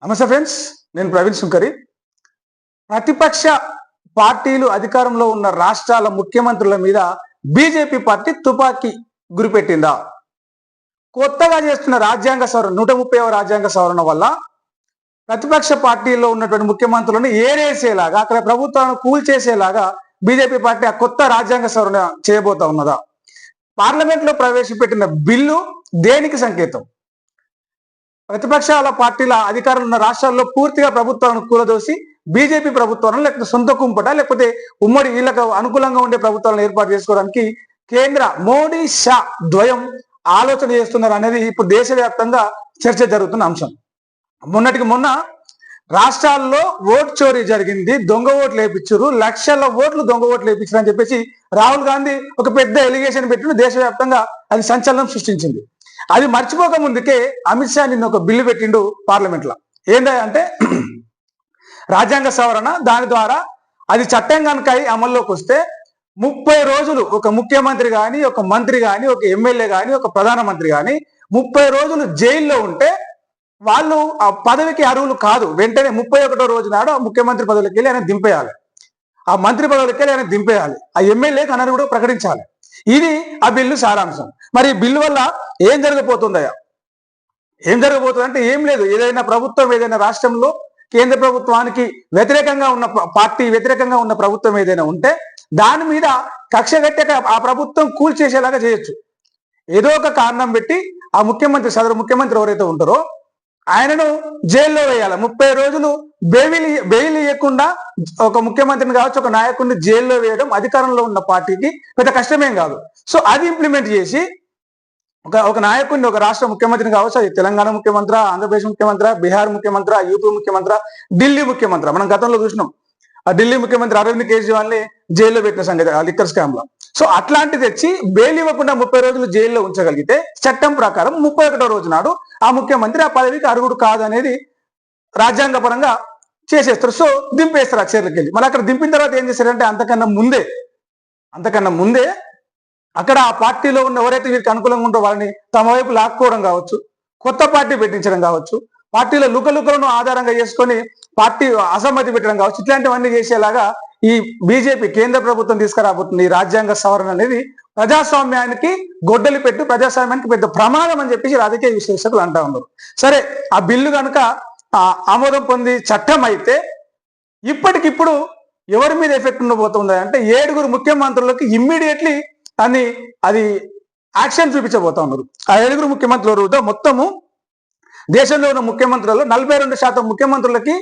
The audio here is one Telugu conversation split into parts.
నమస్తే ఫ్రెండ్స్, నేను ప్రవీణ్ సుంకరి. ప్రతిపక్ష పార్టీలు అధికారంలో ఉన్న రాష్ట్రాల ముఖ్యమంత్రుల మీద బీజేపీ పార్టీ తుపాకీ గురిపెట్టిందా? కొత్తగా చేస్తున్న రాజ్యాంగ సవరణ 130వ రాజ్యాంగ సవరణ వల్ల ప్రతిపక్ష పార్టీల్లో ఉన్నటువంటి ముఖ్యమంత్రులను ఏరేసేలాగా, అక్కడ ప్రభుత్వాలను కూల్చేసేలాగా బీజేపీ పార్టీ ఆ కొత్త రాజ్యాంగ సవరణ చేయబోతా ఉన్నదా? పార్లమెంట్ లో ప్రవేశపెట్టిన బిల్లు దేనికి సంకేతం? ప్రతిపక్షాల పార్టీల అధికారులు ఉన్న రాష్ట్రాల్లో పూర్తిగా ప్రభుత్వాలను కూలదోసి బీజేపీ ప్రభుత్వాలను, లేకపోతే సొంత కుంపట, లేకపోతే ఉమ్మడి వీళ్ళకు అనుకూలంగా ఉండే ప్రభుత్వాలను ఏర్పాటు చేసుకోవడానికి కేంద్ర మోడీ షా ద్వయం ఆలోచన చేస్తున్నారు అనేది ఇప్పుడు దేశవ్యాప్తంగా చర్చ జరుగుతున్న అంశం. మొన్నటికి మొన్న రాష్ట్రాల్లో ఓట్ చోరీ జరిగింది, దొంగ ఓట్లు వేయించారు, లక్షల ఓట్లు దొంగ ఓట్లు వేయించారు అని చెప్పేసి రాహుల్ గాంధీ ఒక పెద్ద ఎలిగేషన్ పెట్టిన దేశవ్యాప్తంగా అది సంచలనం సృష్టించింది. అది మర్చిపోక ముందుకే అమిత్ షా నిన్న ఒక బిల్లు పెట్టిండు పార్లమెంట్ లో. ఏంటంటే రాజ్యాంగ సవరణ, దాని ద్వారా అది చట్టం కనుక అమల్లోకి వస్తే 30 రోజులు ఒక ముఖ్యమంత్రి కానీ, ఒక మంత్రి కానీ, ఒక ఎమ్మెల్యే కానీ, ఒక ప్రధానమంత్రి కానీ 30 రోజులు జైల్లో ఉంటే వాళ్ళు ఆ పదవికి అర్హులు కాదు. వెంటనే 31వ రోజు నాడు ఆ ముఖ్యమంత్రి పదవికి వెళ్ళి ఆయన దింపేయాలి, ఆ మంత్రి పదవికి వెళ్ళి ఆయన దింపేయాలి, ఆ ఎమ్మెల్యేకి అనర్హుడు ప్రకటించాలి. ఇది ఆ బిల్లు సారాంశం. మరి ఈ బిల్లు వల్ల ఏం జరగబోతుందయ్యా? ఏం జరగబోతుంది అంటే ఏం లేదు. ఏదైనా ప్రభుత్వం, ఏదైనా రాష్ట్రంలో కేంద్ర ప్రభుత్వానికి వ్యతిరేకంగా ఉన్న పార్టీ, వ్యతిరేకంగా ఉన్న ప్రభుత్వం ఏదైనా ఉంటే దాని మీద కక్ష కట్టాక ఆ ప్రభుత్వం కూల్చేసేలాగా చేయొచ్చు. ఏదో ఒక కారణం పెట్టి ఆ ముఖ్యమంత్రి, సదరు ముఖ్యమంత్రి ఎవరైతే ఉంటారో ఆయనను జైల్లో వేయాలి. 30 రోజులు బెయిల్ ఇవ్వకుండా ఒక ముఖ్యమంత్రిని కావచ్చు, ఒక నాయకుడిని జైల్లో వేయడం అధికారంలో ఉన్న పార్టీకి పెద్ద కష్టమేం కాదు. సో అది ఇంప్లిమెంట్ చేసి ఒక నాయకుడిని, ఒక రాష్ట్ర ముఖ్యమంత్రిని కావచ్చు, అది తెలంగాణ ముఖ్యమంత్రి, ఆంధ్రప్రదేశ్ ముఖ్యమంత్రి, బీహార్ ముఖ్యమంత్రి, యూపీ ముఖ్యమంత్రి, ఢిల్లీ ముఖ్యమంత్రి, మనం గతంలో చూసినాం ఆ ఢిల్లీ ముఖ్యమంత్రి అరవింద్ కేజ్రీవాల్ ని జైల్లో పెట్టిన సంగతి ఆ లిక్కర్ స్కామ్ లో. సో అట్లాంటి తెచ్చి బెయిల్ ఇవ్వకుండా 30 రోజులు జైల్లో ఉంచగలిగితే చట్టం ప్రకారం 31వ రోజు నాడు ఆ ముఖ్యమంత్రి ఆ పదవికి అర్హుడు కాదు అనేది రాజ్యాంగ పరంగా చేసేస్తారు. సో దింపేస్తారు ఆ చర్యలకు వెళ్ళి. మళ్ళీ అక్కడ దింపిన తర్వాత ఏం చేశారంటే అంతకన్నా ముందే అక్కడ ఆ పార్టీలో ఉన్న ఎవరైతే వీరికి అనుకూలంగా ఉంటారో వాళ్ళని తమ వైపు లాక్కోవడం కావచ్చు, కొత్త పార్టీ పెట్టించడం కావచ్చు, పార్టీలో లుకలుకలను ఆధారంగా చేసుకొని పార్టీ అసమ్మతి పెట్టడం కావచ్చు, ఇట్లాంటివన్నీ చేసేలాగా ఈ బీజేపీ కేంద్ర ప్రభుత్వం తీసుకురాబోతుంది. ఈ రాజ్యాంగ సవరణ అనేది ప్రజాస్వామ్యానికి గొడ్డలి పెట్టు, ప్రజాస్వామ్యానికి పెద్ద ప్రమాదం అని చెప్పేసి రాజకీయ విశ్లేషకులు అంటా ఉన్నారు. సరే, ఆ బిల్లు కనుక ఆమోదం పొంది చట్టం అయితే ఇప్పటికిప్పుడు ఎవరి మీద ఎఫెక్ట్ ఉండబోతుంది అంటే 7 ముఖ్యమంత్రులకు ఇమ్మీడియట్లీ అది యాక్షన్ చూపించబోతా ఉన్నారు. ఆ 7 ముఖ్యమంత్రులు మొత్తము దేశంలో ఉన్న ముఖ్యమంత్రులలో 42% ముఖ్యమంత్రులకి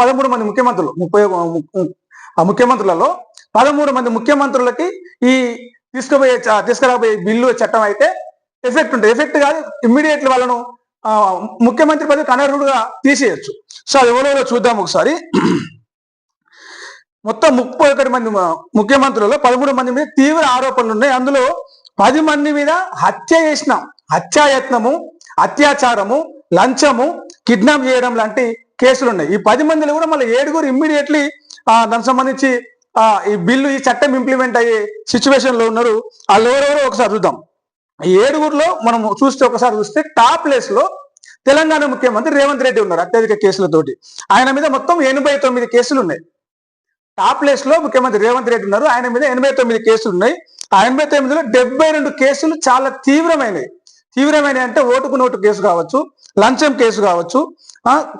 13 మంది ముఖ్యమంత్రులు, 30 ముఖ్యమంత్రులలో 13 మంది ముఖ్యమంత్రులకి ఈ తీసుకురాబోయే బిల్లు చట్టం అయితే ఎఫెక్ట్ ఉంటుంది. ఎఫెక్ట్ కాదు, ఇమ్మీడియట్లీ వాళ్ళను ముఖ్యమంత్రి పదవికి అనర్హుడుగా తీసేయచ్చు. సో అది ఎవరో చూద్దాం ఒకసారి. మొత్తం 31 మంది ముఖ్యమంత్రులలో 13 మంది మీద తీవ్ర ఆరోపణలు ఉన్నాయి. అందులో 10 మంది మీద హత్యాయత్నము, అత్యాచారము, లంచము, కిడ్నాప్ చేయడం లాంటి కేసులు ఉన్నాయి. ఈ 10 మందిలో కూడా మళ్ళీ 7 ఇమ్మీడియట్లీ దానికి సంబంధించి ఈ బిల్లు, ఈ చట్టం ఇంప్లిమెంట్ అయ్యే సిచ్యువేషన్ లో ఉన్నారు. వాళ్ళు ఎవరెవరో ఒకసారి చూద్దాం. ఈ 7లో మనం ఒకసారి చూస్తే టాప్ ప్లేస్ లో తెలంగాణ ముఖ్యమంత్రి రేవంత్ రెడ్డి ఉన్నారు అత్యధిక కేసులతోటి. ఆయన మీద మొత్తం 89 కేసులు ఉన్నాయి. టాప్ ప్లేస్ లో ముఖ్యమంత్రి రేవంత్ రెడ్డి ఉన్నారు. ఆయన మీద 89 కేసులు ఉన్నాయి. ఆ 89లో 72 కేసులు చాలా తీవ్రమైనవి అంటే ఓటుకు నోటు కేసు కావచ్చు, లంచం కేసు కావచ్చు,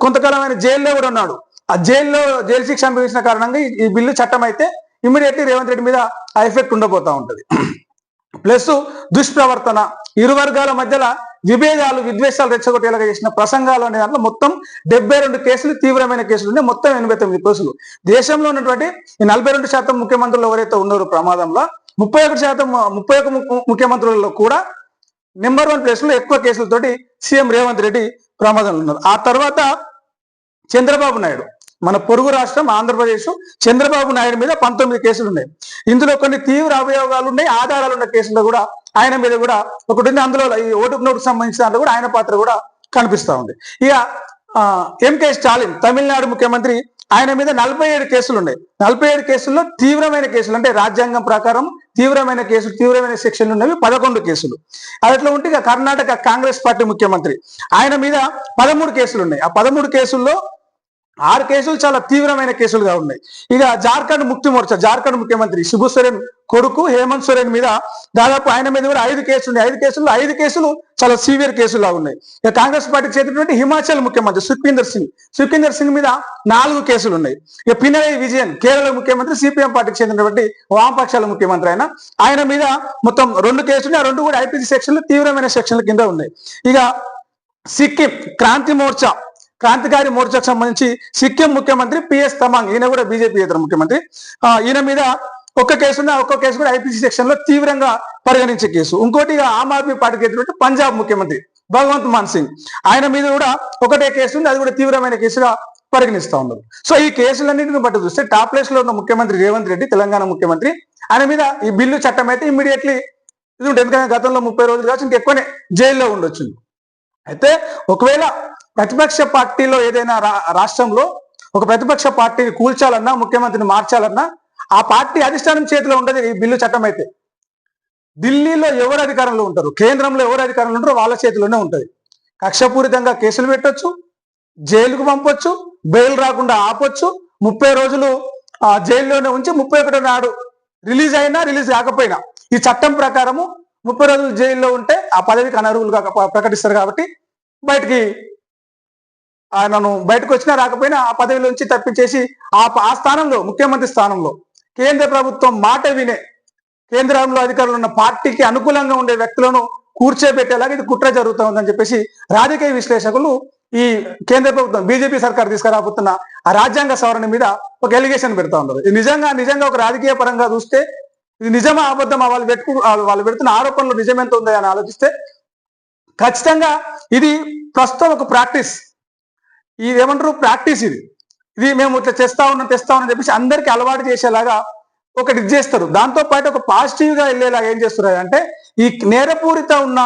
కొంతకాలం ఆయన జైల్లో కూడా ఉన్నాడు. ఆ జైలు శిక్ష అనుభవించిన కారణంగా ఈ బిల్లు చట్టం అయితే ఇమ్మీడియట్లీ రేవంత్ రెడ్డి మీద ఆ ఎఫెక్ట్ ఉండబోతా ఉంటది. ప్లస్ దుష్ప్రవర్తన, ఇరు వర్గాల మధ్యలో విభేదాలు, విద్వేషాలు రెచ్చగొట్టేలాగా చేసిన ప్రసంగాలు అనే దాంట్లో మొత్తం 72 కేసులు తీవ్రమైన కేసులు ఉన్నాయి. మొత్తం 89 కేసులు. దేశంలో ఉన్నటువంటి ఈ 42% ముఖ్యమంత్రులు ఎవరైతే ఉన్నారో ప్రమాదంలో 31 ముఖ్యమంత్రులలో కూడా నెంబర్ 1 ప్లేస్ లో ఎక్కువ కేసులతోటి సీఎం రేవంత్ రెడ్డి ప్రమాదంలో ఉన్నారు. ఆ తర్వాత చంద్రబాబు నాయుడు, మన పొరుగు రాష్ట్రం ఆంధ్రప్రదేశ్, చంద్రబాబు నాయుడు మీద 19 కేసులు ఉన్నాయి. ఇందులో కొన్ని తీవ్ర అవయవాలు ఉన్నాయి, ఆధారాలు ఉన్న కేసుల్లో కూడా ఆయన మీద కూడా ఒకటి ఉంది. అందులో ఈ ఓటుకు నోటుకు సంబంధించిన దాంట్లో కూడా ఆయన పాత్ర కూడా కనిపిస్తా ఉంది. ఇక ఎంకే స్టాలిన్ తమిళనాడు ముఖ్యమంత్రి, ఆయన మీద 47 కేసులు ఉన్నాయి. 47 కేసుల్లో తీవ్రమైన కేసులు అంటే రాజ్యాంగం ప్రకారం తీవ్రమైన కేసులు, తీవ్రమైన సెక్షన్లు ఉన్నవి 11 కేసులు. అది అట్లా ఉంటే ఇక కర్ణాటక కాంగ్రెస్ పార్టీ ముఖ్యమంత్రి ఆయన మీద 13 కేసులు ఉన్నాయి. ఆ 13 కేసుల్లో 6 కేసులు చాలా తీవ్రమైన కేసులుగా ఉన్నాయి. ఇక జార్ఖండ్ ముక్తి మోర్చా, జార్ఖండ్ ముఖ్యమంత్రి శిబు సోరెన్ కొడుకు హేమంత్ సోరెన్ మీద దాదాపు ఆయన మీద కూడా 5 కేసులు ఉన్నాయి. 5 కేసుల్లో 5 కేసులు చాలా సీవియర్ కేసులుగా ఉన్నాయి. ఇక కాంగ్రెస్ పార్టీకి చేరినటువంటి హిమాచల్ ముఖ్యమంత్రి సుఖ్వీందర్ సింగ్ మీద 4 కేసులు ఉన్నాయి. ఇక పినరయి విజయన్ కేరళ ముఖ్యమంత్రి, సిపిఎం పార్టీకి చెందినటువంటి వామపక్షాల ముఖ్యమంత్రి ఆయన మీద మొత్తం 2 కేసులు, ఆ 2 కూడా ఐపీసీ సెక్షన్లు, తీవ్రమైన సెక్షన్ల కింద ఉన్నాయి. ఇక సిక్కిం క్రాంతికారి మోర్చాకు సంబంధించి సిక్కిం ముఖ్యమంత్రి పిఎస్ తమాంగ్, ఈయన కూడా బీజేపీ ఇతర ముఖ్యమంత్రి, ఈయన మీద ఒక్క కేసు కూడా ఐపీసీ సెక్షన్ లో తీవ్రంగా పరిగణించే కేసు. ఇంకోటి ఆమ్ ఆద్మీ పార్టీకి ఎదురు పంజాబ్ ముఖ్యమంత్రి భగవంత్ మాన్ సింగ్, ఆయన మీద కూడా ఒకటే కేసు ఉంది, అది కూడా తీవ్రమైన కేసుగా పరిగణిస్తా ఉన్నారు. సో ఈ కేసులన్నింటిని బట్టి చూస్తే టాప్ ప్లేస్ లో ఉన్న ముఖ్యమంత్రి రేవంత్ రెడ్డి, తెలంగాణ ముఖ్యమంత్రి, ఆయన మీద ఈ బిల్లు చట్టం అయితే ఇమ్మీడియట్లీ ఇది ఉంటుంది. ఎందుకంటే గతంలో 30 రోజులు కావచ్చు, ఇంకెక్కువనే జైల్లో ఉండొచ్చు. అయితే ఒకవేళ ప్రతిపక్ష పార్టీలో ఏదైనా రాష్ట్రంలో ఒక ప్రతిపక్ష పార్టీని కూల్చాలన్నా, ముఖ్యమంత్రిని మార్చాలన్నా ఆ పార్టీ అధిష్టానం చేతిలో ఉండదు ఈ బిల్లు చట్టం అయితే. ఢిల్లీలో ఎవరు అధికారంలో ఉంటారు, కేంద్రంలో ఎవరు అధికారంలో ఉంటారో వాళ్ళ చేతిలోనే ఉంటుంది. కక్షపూరితంగా కేసులు పెట్టొచ్చు, జైలుకు పంపొచ్చు, బెయిల్ రాకుండా ఆపొచ్చు, 30 రోజులు జైల్లోనే ఉంచి 31వ నాడు రిలీజ్ అయినా రిలీజ్ కాకపోయినా ఈ చట్టం ప్రకారము 30 రోజులు జైల్లో ఉంటే ఆ పదవికి అనర్హులుగా ప్రకటిస్తారు. కాబట్టి ఆయనను బయటకు వచ్చినా రాకపోయినా ఆ పదవిలోంచి తప్పించేసి ఆ స్థానంలో, ముఖ్యమంత్రి స్థానంలో కేంద్ర ప్రభుత్వం మాట వినే, కేంద్రంలో అధికారులు ఉన్న పార్టీకి అనుకూలంగా ఉండే వ్యక్తులను కూర్చోబెట్టేలాగా ఇది కుట్ర జరుగుతూ ఉందని చెప్పేసి రాజకీయ విశ్లేషకులు ఈ కేంద్ర ప్రభుత్వం బీజేపీ సర్కార్ తీసుకురాబోతున్న ఆ రాజ్యాంగ సవరణ మీద ఒక ఎలిగేషన్ పెడతా ఉన్నారు. ఇది నిజంగా ఒక రాజకీయ పరంగా చూస్తే ఇది నిజమా అబద్ధమా, వాళ్ళు పెడుతున్న ఆరోపణలు నిజమెంత ఉందా అని ఆలోచిస్తే ఖచ్చితంగా ఇది ప్రస్తుతం ఒక ప్రాక్టీస్. ఇది ఏమంటారు, ప్రాక్టీస్. ఇది మేము ఇట్లా తెస్తా ఉన్నాం చెప్పేసి అందరికీ అలవాటు చేసేలాగా ఒకటి చేస్తారు. దాంతో పాటు ఒక పాజిటివ్ గా వెళ్ళేలాగా ఏం చేస్తున్నారు అంటే ఈ నేరపూరిత ఉన్న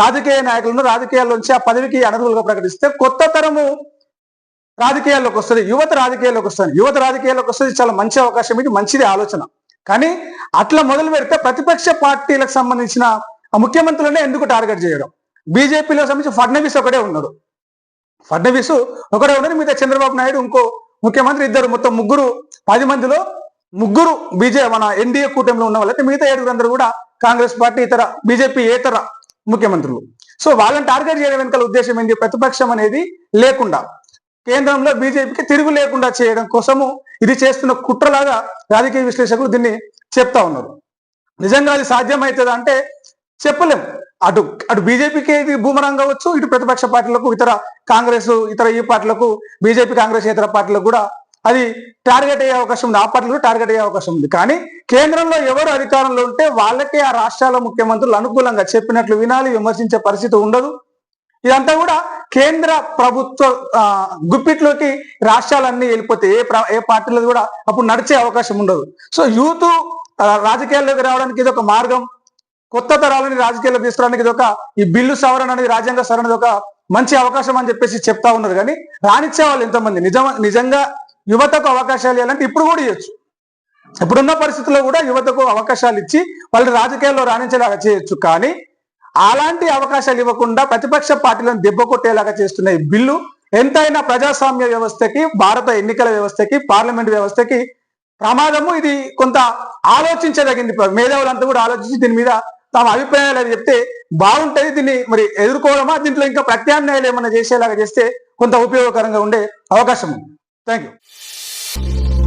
రాజకీయ నాయకులను రాజకీయాల్లోంచి ఆ పదవికి అనర్హులుగా ప్రకటిస్తే కొత్త తరము రాజకీయాల్లోకి వస్తుంది, యువత రాజకీయాల్లోకి వస్తుంది. చాలా మంచి అవకాశం, ఇది మంచిది ఆలోచన. కానీ అట్లా మొదలు పెడితే ప్రతిపక్ష పార్టీలకు సంబంధించిన ముఖ్యమంత్రులనే ఎందుకు టార్గెట్ చేయడం? బీజేపీలో సంబంధించి ఫడ్నవీస్ ఒకటే ఉన్నాడు, మిగతా చంద్రబాబు నాయుడు, ఇంకో ముఖ్యమంత్రి, ఇద్దరు, మొత్తం 10 మందిలో 3 మన ఎన్డీఏ కూటమిలో ఉన్న వాళ్ళైతే మిగతా 7 అందరూ కూడా కాంగ్రెస్ పార్టీ బీజేపీ ఏతర ముఖ్యమంత్రులు. సో వాళ్ళని టార్గెట్ చేయడం వెనకాల ఉద్దేశం ఏంటి? ప్రతిపక్షం అనేది లేకుండా, కేంద్రంలో బీజేపీకి తిరుగు లేకుండా చేయడం కోసము ఇది చేస్తున్న కుట్రలాగా రాజకీయ విశ్లేషకులు దీన్ని చెప్తా ఉన్నారు. నిజంగా అది సాధ్యమవుతుందా అంటే చెప్పలేం. అటు బీజేపీకి ఇది బూమరాంగ్ కావచ్చు, ఇటు ప్రతిపక్ష పార్టీలకు, ఇతర ఈ పార్టీలకు, బీజేపీ కాంగ్రెస్ ఇతర పార్టీలకు కూడా అది టార్గెట్ అయ్యే అవకాశం ఉంది, ఆ పార్టీలు టార్గెట్ అయ్యే అవకాశం ఉంది. కానీ కేంద్రంలో ఎవరు అధికారంలో ఉంటే వాళ్ళకే ఆ రాష్ట్రాల ముఖ్యమంత్రులు అనుకూలంగా చెప్పినట్లు వినాలి, విమర్శించే పరిస్థితి ఉండదు. ఇదంతా కూడా కేంద్ర ప్రభుత్వ గుప్పిట్లోకి రాష్ట్రాలన్నీ వెళ్ళిపోతే ఏ పార్టీలో కూడా అప్పుడు నడిచే అవకాశం ఉండదు. సో యూత్ రాజకీయాల్లోకి రావడానికి ఇది ఒక మార్గం, కొత్త తరాలని రాజకీయాల్లో తీసుకురావడానికి ఇది ఈ బిల్లు సవరణ అనేది, రాజ్యాంగ సవరణ అనేది ఒక మంచి అవకాశం అని చెప్పేసి చెప్తా ఉన్నారు. కానీ రానిచ్చే వాళ్ళు ఎంతమంది? నిజంగా యువతకు అవకాశాలు ఇవ్వాలంటే ఇప్పుడు కూడా ఇవ్వచ్చు. ఇప్పుడున్న పరిస్థితుల్లో కూడా యువతకు అవకాశాలు ఇచ్చి వాళ్ళు రాజకీయాల్లో రాణించేలాగా చేయొచ్చు. కానీ అలాంటి అవకాశాలు ఇవ్వకుండా ప్రతిపక్ష పార్టీలను దెబ్బ కొట్టేలాగా చేస్తున్న ఈ బిల్లు ఎంతైనా ప్రజాస్వామ్య వ్యవస్థకి, భారత ఎన్నికల వ్యవస్థకి, పార్లమెంట్ వ్యవస్థకి ప్రమాదము. ఇది కొంత ఆలోచించదగింది. మేధావులంతా కూడా ఆలోచించి దీని మీద తమ అభిప్రాయాలు అని చెప్తే బాగుంటుంది. దీన్ని మరి ఎదుర్కోవడమా, దీంట్లో ఇంకా ప్రత్యామ్నాయాలు ఏమైనా చేసేలాగా చేస్తే కొంత ఉపయోగకరంగా ఉండే అవకాశం ఉంది. Thank you.